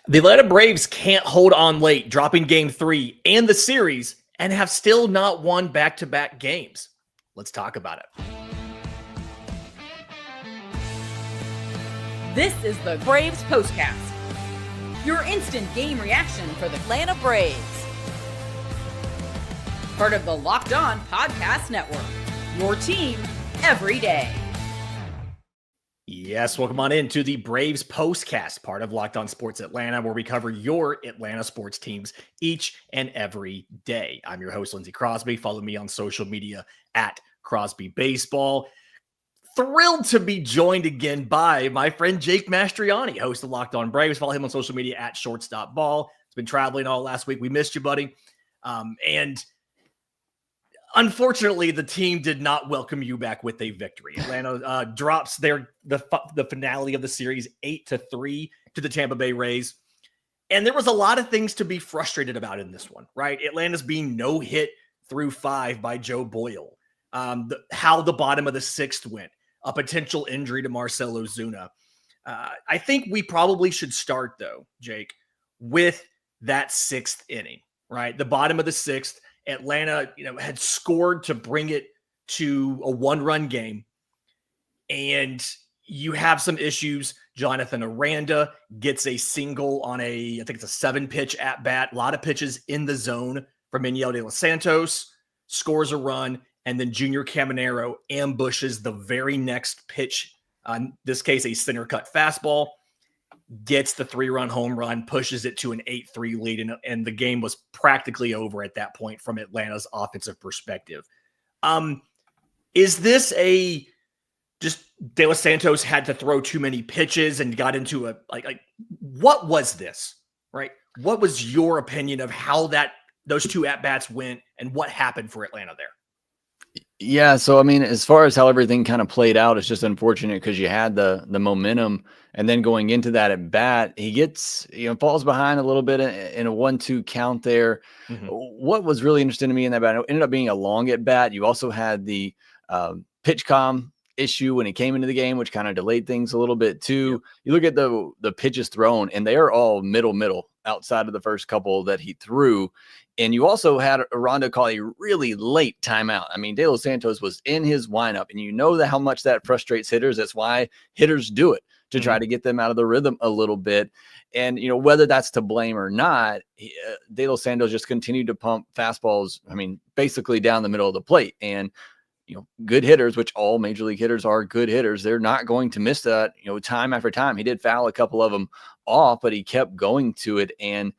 The Atlanta Braves can't hold on late, dropping game 3 and the series, and have still not won back-to-back games. Let's talk about it. This is the Braves POSTCAST, your instant game reaction for the Atlanta Braves. Part of the Locked On Podcast Network, your team every day. Yes, welcome on into the Braves POSTCAST, part of Locked On Sports Atlanta, where we cover your Atlanta sports teams each and every day. I'm your host, Lindsay Crosby. Follow me on social media at Crosby Baseball. Thrilled to be joined again by my friend Jake Mastroianni, host of Locked On Braves. Follow him on social media at Shortstop Ball. He's been traveling all last week. We missed you, buddy. And unfortunately, the team did not welcome you back with a victory. Atlanta drops the finale of the series 8-3 to the Tampa Bay Rays. And there was a lot of things to be frustrated about in this one, right? Atlanta's being no hit through 5 by Joe Boyle. How the bottom of the 6th went. A potential injury to Marcell Ozuna. I think we probably should start, though, Jake, with that 6th inning, right? The bottom of the 6th. Atlanta, had scored to bring it to a 1-run game. And you have some issues. Jonathan Aranda gets a single on I think it's a 7-pitch at bat. A lot of pitches in the zone from Miguel de los Santos, scores a run, and then Junior Caminero ambushes the very next pitch. In this case, a center cut fastball. Gets the 3-run home run, pushes it to an 8-3 lead, and the game was practically over at that point from Atlanta's offensive perspective. Is this just De Los Santos had to throw too many pitches and got into what was this, right? What was your opinion of how those 2 at-bats went and what happened for Atlanta there? Yeah, so I mean, as far as how everything kind of played out, it's just unfortunate because you had the momentum, and then going into that at bat, he gets falls behind a little bit in a 1-2 count there. Mm-hmm. What was really interesting to me in that bat, it ended up being a long at bat. You also had the pitch comm issue when he came into the game, which kind of delayed things a little bit too. Yep. You look at the pitches thrown, and they are all middle outside of the first couple that he threw. And you also had Aranda call a really late timeout. I mean, De Los Santos was in his windup, and how much that frustrates hitters. That's why hitters do it, to try to get them out of the rhythm a little bit. And, whether that's to blame or not, De Los Santos just continued to pump fastballs, basically down the middle of the plate. And, good hitters, which all major league hitters are good hitters, they're not going to miss that, time after time. He did foul a couple of them off, but he kept going to it. And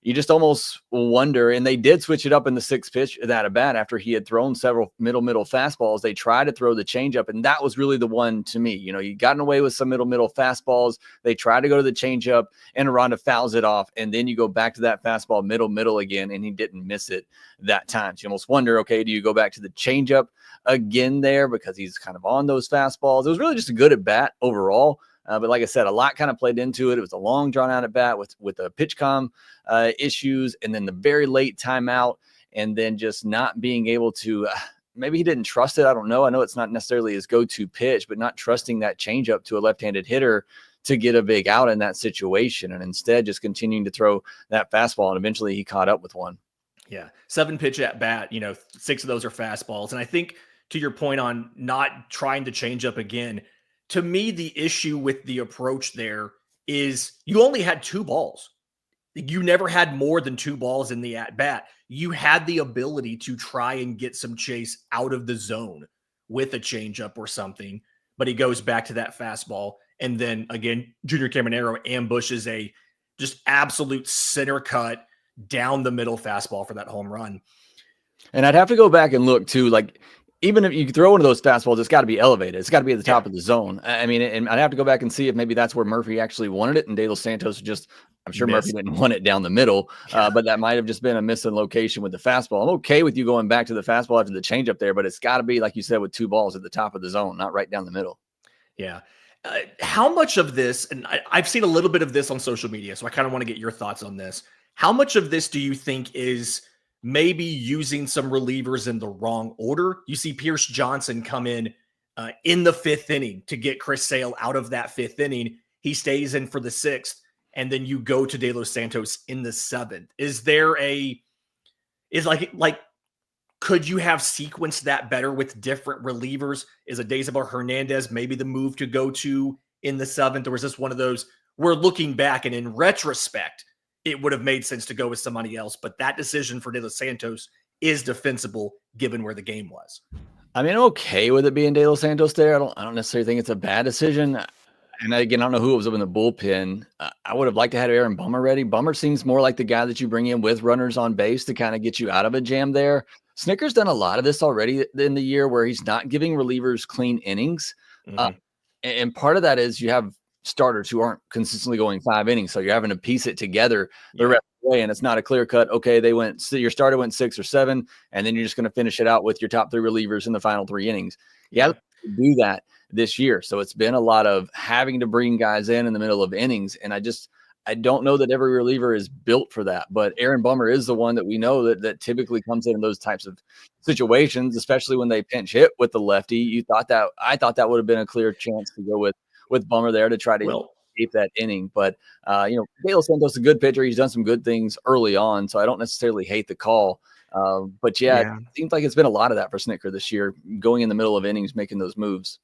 you just almost wonder, and they did switch it up in the 6th pitch of that at bat after he had thrown several middle fastballs. They tried to throw the changeup, and that was really the one to me. You gotten away with some middle fastballs. They tried to go to the changeup, and Aranda fouls it off, and then you go back to that fastball middle again, and he didn't miss it that time. So you almost wonder, okay, do you go back to the changeup again there because he's kind of on those fastballs? It was really just a good at bat overall. But like I said, a lot kind of played into it. It was a long drawn out at bat with the pitch comm issues, and then the very late timeout, and then just not being able to, maybe he didn't trust it. I don't know. I know it's not necessarily his go-to pitch, but not trusting that changeup to a left-handed hitter to get a big out in that situation, and instead just continuing to throw that fastball. And eventually he caught up with one. Yeah. 7-pitch at bat, 6 of those are fastballs. And I think to your point on not trying to change up again, to me, the issue with the approach there is you only had 2 balls. You never had more than 2 balls in the at-bat. You had the ability to try and get some chase out of the zone with a changeup or something, but he goes back to that fastball. And then, again, Junior Caminero ambushes a just absolute center cut down the middle fastball for that home run. And I'd have to go back and look, too, even if you throw one of those fastballs, it's got to be elevated. It's got to be at the top of the zone. And I'd have to go back and see if maybe that's where Murphy actually wanted it, and De Los Santos I'm sure Murphy didn't want it down the middle, but that might have just been a missing location with the fastball. I'm okay with you going back to the fastball after the changeup there, but it's got to be, like you said, with 2 balls at the top of the zone, not right down the middle. Yeah. How much of this, and I've seen a little bit of this on social media, so I kind of want to get your thoughts on this. How much of this do you think is maybe using some relievers in the wrong order? You see Pierce Johnson come in the 5th inning to get Chris Sale out of that 5th inning. He stays in for the 6th. and then you go to De Los Santos in the 7th. Could you have sequenced that better with different relievers? Is a Desabar Hernandez maybe the move to go to in the 7th? Or is this one of those, we're looking back and in retrospect, it would have made sense to go with somebody else, but that decision for De Los Santos is defensible given where the game was? I mean, I'm okay with it being De Los Santos there. I don't necessarily think it's a bad decision. And again, I don't know who was up in the bullpen. I would have liked to have Aaron Bummer ready. Bummer seems more like the guy that you bring in with runners on base to kind of get you out of a jam there. Snicker's done a lot of this already in the year where he's not giving relievers clean innings. And part of that is you have starters who aren't consistently going 5 innings. So you're having to piece it together the rest of the way. And it's not a clear cut. Okay, your starter went 6 or 7, and then you're just going to finish it out with your top 3 relievers in the final 3 innings. You have to do that this year. So it's been a lot of having to bring guys in the middle of innings. And I don't know that every reliever is built for that, but Aaron Bummer is the one that we know that typically comes in those types of situations, especially when they pinch hit with the lefty. I thought that would have been a clear chance to go with Bummer there to try to escape that inning. But De Los Santos is a good pitcher. He's done some good things early on, so I don't necessarily hate the call. But it seems like it's been a lot of that for Snicker this year, going in the middle of innings, making those moves.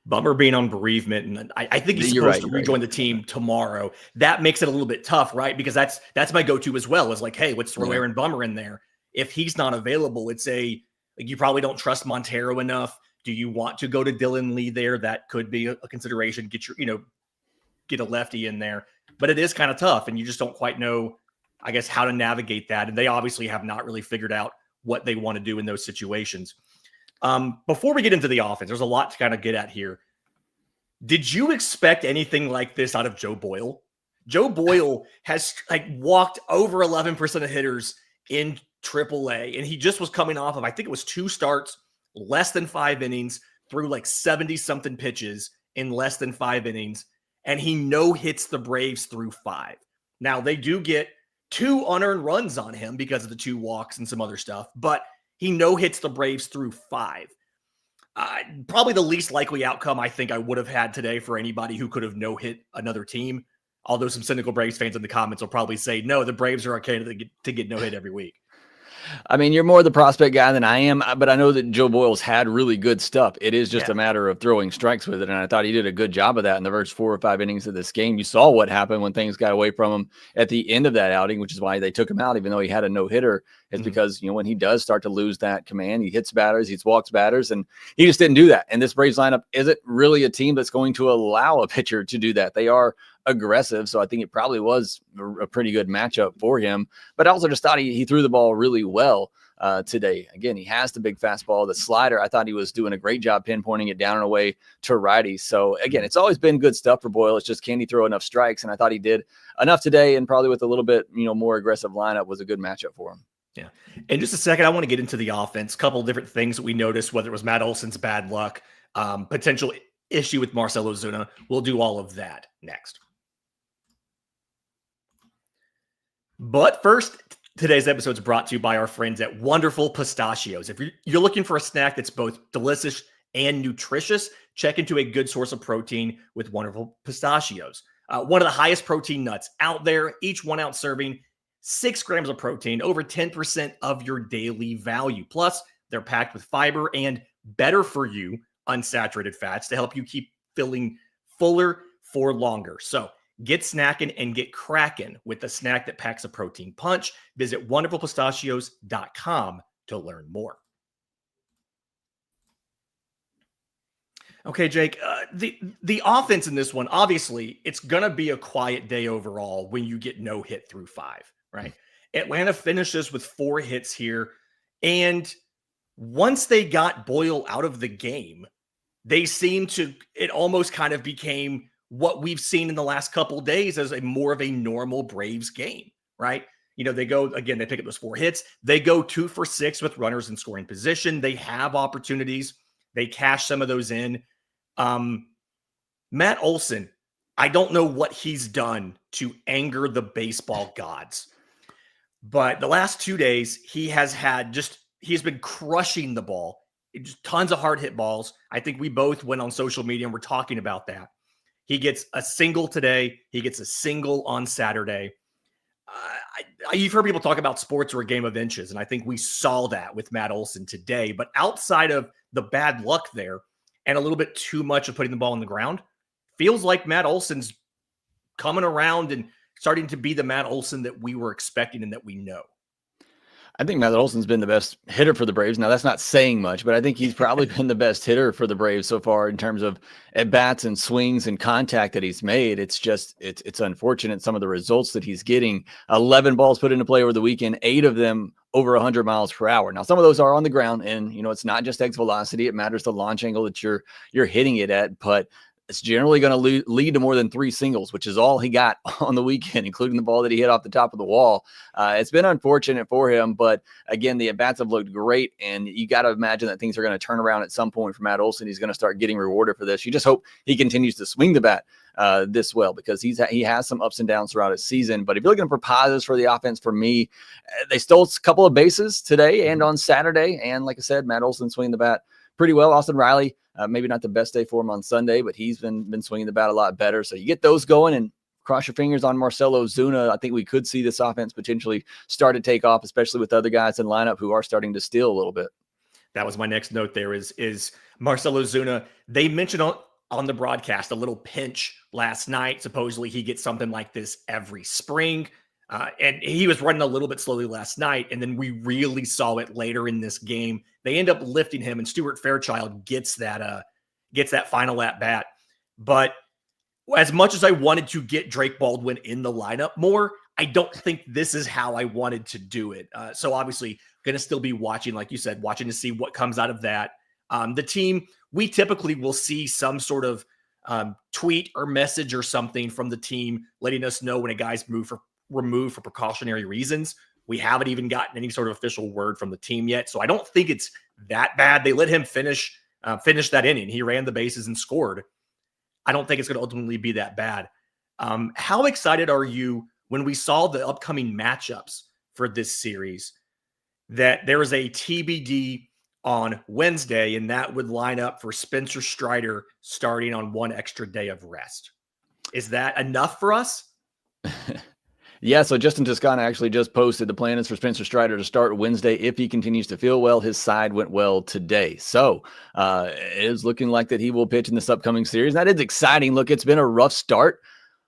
Bummer being on bereavement, and I think he's supposed to rejoin the team tomorrow. That makes it a little bit tough, right? Because that's my go-to as well. Is like, hey, let's throw Aaron Bummer in there. If he's not available, it's you probably don't trust Montero enough. Do you want to go to Dylan Lee there? That could be a consideration. Get a lefty in there, but it is kind of tough, and you just don't quite know, I guess, how to navigate that. And they obviously have not really figured out what they want to do in those situations. Before we get into the offense, there's a lot to kind of get at here. Did you expect anything like this out of Joe Boyle? Joe Boyle has walked over 11% of hitters in AAA, and he just was coming off of, I think it was 2 starts, less than 5 innings, through 70-something pitches in less than 5 innings, and he no-hits the Braves through 5. Now, they do get 2 unearned runs on him because of the 2 walks and some other stuff, but he no-hits the Braves through 5. Probably the least likely outcome I think I would have had today for anybody who could have no-hit another team. Although some cynical Braves fans in the comments will probably say, no, the Braves are okay to get no-hit every week. I mean, you're more the prospect guy than I am, but I know that Joe Boyle's had really good stuff. It is just a matter of throwing strikes with it, and I thought he did a good job of that in the first 4 or 5 innings of this game. You saw what happened when things got away from him at the end of that outing, which is why they took him out, even though he had a no-hitter. It's because, when he does start to lose that command, he hits batters, he walks batters, and he just didn't do that. And this Braves lineup isn't really a team that's going to allow a pitcher to do that. They are aggressive, so I think it probably was a pretty good matchup for him. But I also just thought he threw the ball really well today. Again, he has the big fastball, the slider. I thought he was doing a great job pinpointing it down and away to righties. So again, it's always been good stuff for Boyle. It's just, can he throw enough strikes? And I thought he did enough today, and probably with a little bit more aggressive lineup was a good matchup for him. Yeah. In just a second, I want to get into the offense. A couple of different things that we noticed, whether it was Matt Olson's bad luck, potential issue with Marcell Ozuna. We'll do all of that next. But first, today's episode is brought to you by our friends at Wonderful Pistachios. If you're looking for a snack that's both delicious and nutritious, check into a good source of protein with Wonderful Pistachios. One of the highest protein nuts out there, each 1 ounce serving, 6 grams of protein, over 10% of your daily value. Plus, they're packed with fiber and better for you unsaturated fats to help you keep feeling fuller for longer. So get snacking and get cracking with the snack that packs a protein punch. Visit wonderfulpistachios.com to learn more. Okay, Jake, the offense in this one, obviously, it's going to be a quiet day overall when you get no hit through 5, right? Atlanta finishes with 4 hits here. And once they got Boyle out of the game, it almost kind of became what we've seen in the last couple of days as more of a normal Braves game, right? They go, again, they pick up those 4 hits. They go 2 for 6 with runners in scoring position. They have opportunities. They cash some of those in. Matt Olson, I don't know what he's done to anger the baseball gods, but the last 2 days he's been crushing the ball. Just tons of hard hit balls. I think we both went on social media and we're talking about that. He gets a single today. He gets a single on Saturday. You've heard people talk about sports are a game of inches, and I think we saw that with Matt Olson today. But outside of the bad luck there and a little bit too much of putting the ball on the ground, feels like Matt Olson's coming around and starting to be the Matt Olson that we were expecting and that we know. I think Matt Olson's been the best hitter for the Braves. Now, that's not saying much, but I think he's probably been the best hitter for the Braves so far in terms of at-bats and swings and contact that he's made. It's just, it's unfortunate some of the results that he's getting. 11 balls put into play over the weekend, 8 of them over 100 miles per hour. Now, some of those are on the ground, and, it's not just X velocity. It matters the launch angle that you're hitting it at, but it's generally going to lead to more than 3 singles, which is all he got on the weekend, including the ball that he hit off the top of the wall. It's been unfortunate for him, but again, the at-bats have looked great, and you got to imagine that things are going to turn around at some point for Matt Olson. He's going to start getting rewarded for this. You just hope he continues to swing the bat this well, because he has some ups and downs throughout his season. But if you're looking for positives for the offense, for me, they stole a couple of bases today and on Saturday, and like I said, Matt Olson swinging the bat pretty well. Austin Riley, maybe not the best day for him on Sunday, but he's been swinging the bat a lot better. So you get those going and cross your fingers on Marcell Ozuna. I think we could see this offense potentially start to take off, especially with other guys in lineup who are starting to steal a little bit. That was my next note there is Marcell Ozuna. They mentioned on the broadcast a little pinch last night. Supposedly he gets something like this every spring. And he was running a little bit slowly last night, and then we really saw it later in this game. They end up lifting him, and Stuart Fairchild gets that final at bat. But as much as I wanted to get Drake Baldwin in the lineup more, I don't think this is how I wanted to do it. So obviously, going to still be watching, like you said, watching to see what comes out of that. The team, we typically will see some sort of tweet or message or something from the team letting us know when a guy's removed for precautionary reasons. We haven't even gotten any sort of official word from the team yet, so I don't think it's that bad. They let him finish that inning. He ran the bases and scored. I don't think it's going to ultimately be that bad. How excited are you when we saw the upcoming matchups for this series, that there is a TBD on Wednesday, and that would line up for Spencer Strider starting on 1 extra day of rest? Is that enough for us? Yeah, so Justin Toscana actually just posted the plan is for Spencer Strider to start Wednesday if he continues to feel well. His side went well today. So it is looking like that he will pitch in this upcoming series. That is exciting. Look, it's been a rough start,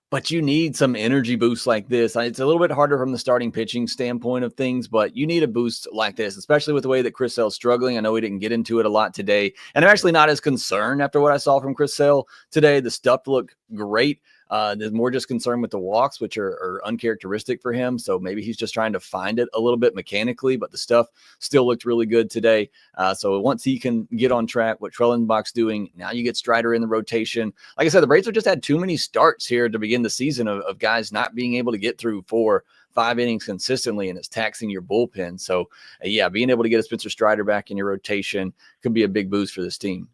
but you need some energy boosts like this. It's a little bit harder from the starting pitching standpoint of things, but you need a boost like this, especially with the way that Chris Sale's struggling. I know we didn't get into it a lot today, and I'm actually not as concerned after what I saw from Chris Sale today. The stuff looked great. There's more just concern with the walks, which are uncharacteristic for him. So maybe he's just trying to find it a little bit mechanically, but the stuff still looked really good today. So once he can get on track, what Trellenbach's doing, now you get Strider in the rotation. Like I said, the Braves have just had too many starts here to begin the season of guys not being able to get through 4-5 innings consistently, and it's taxing your bullpen. So yeah, being able to get a Spencer Strider back in your rotation could be a big boost for this team.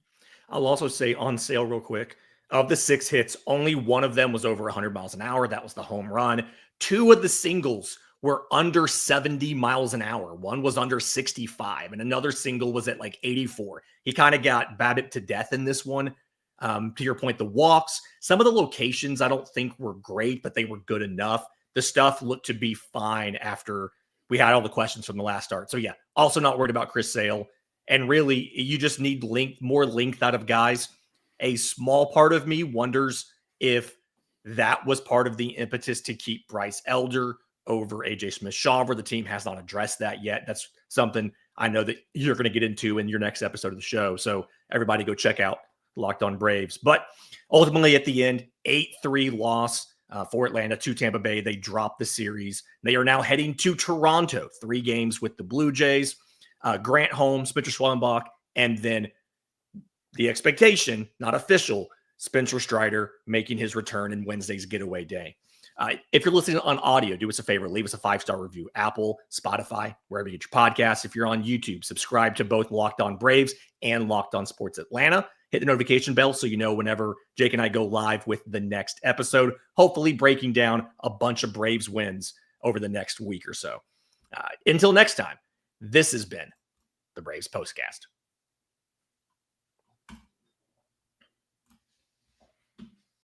I'll also say on Sale real quick, of the 6 hits, only one of them was over 100 miles an hour. That was the home run. 2 of the singles were under 70 miles an hour. One was under 65, and another single was at like 84. He kind of got BABIP to death in this one. To your point, the walks, some of the locations I don't think were great, but they were good enough. The stuff looked to be fine after we had all the questions from the last start. So yeah, also not worried about Chris Sale. And really, you just need more length out of guys. A small part of me wonders if that was part of the impetus to keep Bryce Elder over AJ Smith-Shawver. The team has not addressed that yet. That's something I know that you're going to get into in your next episode of the show. So everybody go check out Locked On Braves. But ultimately at the end, 8-3 loss for Atlanta to Tampa Bay. They dropped the series. They are now heading to Toronto, 3 games with the Blue Jays. Grant Holmes, Spencer Schwellenbach, and then the expectation, not official, Spencer Strider making his return in Wednesday's getaway day. If you're listening on audio, do us a favor. Leave us a 5-star review. Apple, Spotify, wherever you get your podcasts. If you're on YouTube, subscribe to both Locked On Braves and Locked On Sports Atlanta. Hit the notification bell so you know whenever Jake and I go live with the next episode, hopefully breaking down a bunch of Braves wins over the next week or so. Until next time, this has been the Braves Postcast.